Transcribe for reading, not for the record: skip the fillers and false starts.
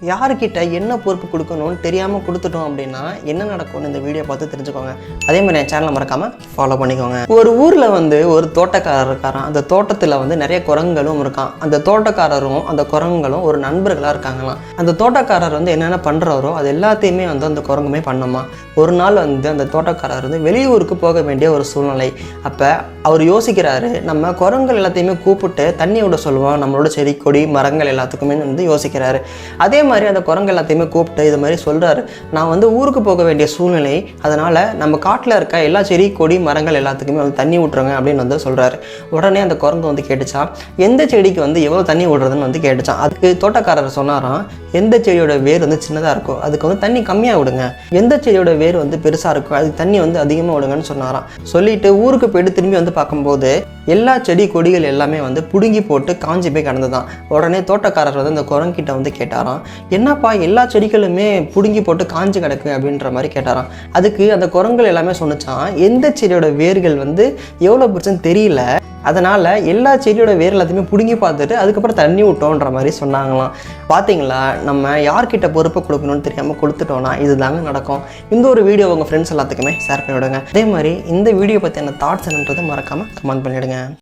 யாருக்கிட்ட என்ன பொறுப்பு கொடுக்கணும்னு தெரியாமல் கொடுத்துட்டோம் அப்படின்னா என்ன நடக்கும்னு இந்த வீடியோ பார்த்து தெரிஞ்சுக்கோங்க. அதே மாதிரி என் சேனலை மறக்காமல் ஃபாலோ பண்ணிக்கோங்க. ஒரு ஊரில் ஒரு தோட்டக்காரர் இருக்காராம். அந்த தோட்டத்தில் நிறைய குரங்குகளும் இருக்கான். அந்த தோட்டக்காரரும் அந்த குரங்குகளும் ஒரு நண்பர்களாக இருக்காங்களாம். அந்த தோட்டக்காரர் என்னென்ன பண்ணுறாரோ அது எல்லாத்தையுமே அந்த குரங்குமே பண்ணுமா. ஒரு நாள் அந்த தோட்டக்காரர் வெளியூருக்கு போக வேண்டிய ஒரு சூழ்நிலை. அப்போ அவர் யோசிக்கிறாரு, நம்ம குரங்குகள் எல்லாத்தையுமே கூப்பிட்டு தண்ணி விட சொல்லுவோம், நம்மளோட செடி கொடி மரங்கள் எல்லாத்துக்குமே யோசிக்கிறாரு. அதே மாதிரி அந்த குரங்கு எல்லாத்தையுமே கூப்பிட்டு இது மாதிரி சொல்கிறாரு, நான் ஊருக்கு போக வேண்டிய சூழ்நிலை, அதனால் நம்ம காட்டில் இருக்க எல்லா செடி கொடி மரங்கள் எல்லாத்துக்குமே தண்ணி விட்டுருங்க அப்படின்னு சொல்கிறாரு. உடனே அந்த குரங்கு கேட்டுச்சா, எந்த செடிக்கு எவ்வளோ தண்ணி விடுறதுன்னு கேட்டுச்சான். அதுக்கு தோட்டக்காரர் சொன்னாராம், எந்த செடியோட வேர் சின்னதாக இருக்கோ அதுக்கு தண்ணி கம்மியாக விடுங்க, எந்த செடியோட வேர் பெருசாக இருக்கோ அதுக்கு தண்ணி அதிகமாக விடுங்கன்னு சொன்னாராம். சொல்லிட்டு ஊருக்கு போயிட்டு திரும்பி பார்க்கும்போது எல்லா செடி கொடிகள் எல்லாமே புடுங்கி போட்டு காஞ்சி போய் கிடந்துதான். உடனே தோட்டக்காரர் அந்த குரங்கிட்ட கேட்டாராம், என்னப்பா எல்லா செடிகளுமே புடுங்கி போட்டு காஞ்சி கிடக்கு அப்படின்ற மாதிரி கேட்டாராம். அதுக்கு அந்த குரங்குகள் எல்லாமே சொன்னிச்சான், எந்த செடியோட வேர்கள் எவ்வளோ பிரச்சனை தெரியல, அதனால் எல்லா செடியோட வேர் எல்லாத்தையுமே பிடுங்கி பார்த்துட்டு அதுக்கப்புறம் தண்ணி விட்டோன்ற மாதிரி சொன்னாங்களாம். பார்த்தீங்களா, நம்ம யார்கிட்ட பொறுப்பை கொடுக்கணும்னு தெரியாமல் கொடுத்துட்டோன்னா இதுதாங்க நடக்கும். இந்த ஒரு வீடியோ உங்கள் ஃப்ரெண்ட்ஸ் எல்லாத்துக்குமே ஷேர் பண்ணிவிடுங்க. அதே மாதிரி இந்த வீடியோ பற்றி என்ன தாட்ஸ் என்னன்றது மறக்காமல் கமெண்ட் பண்ணிவிடுங்க.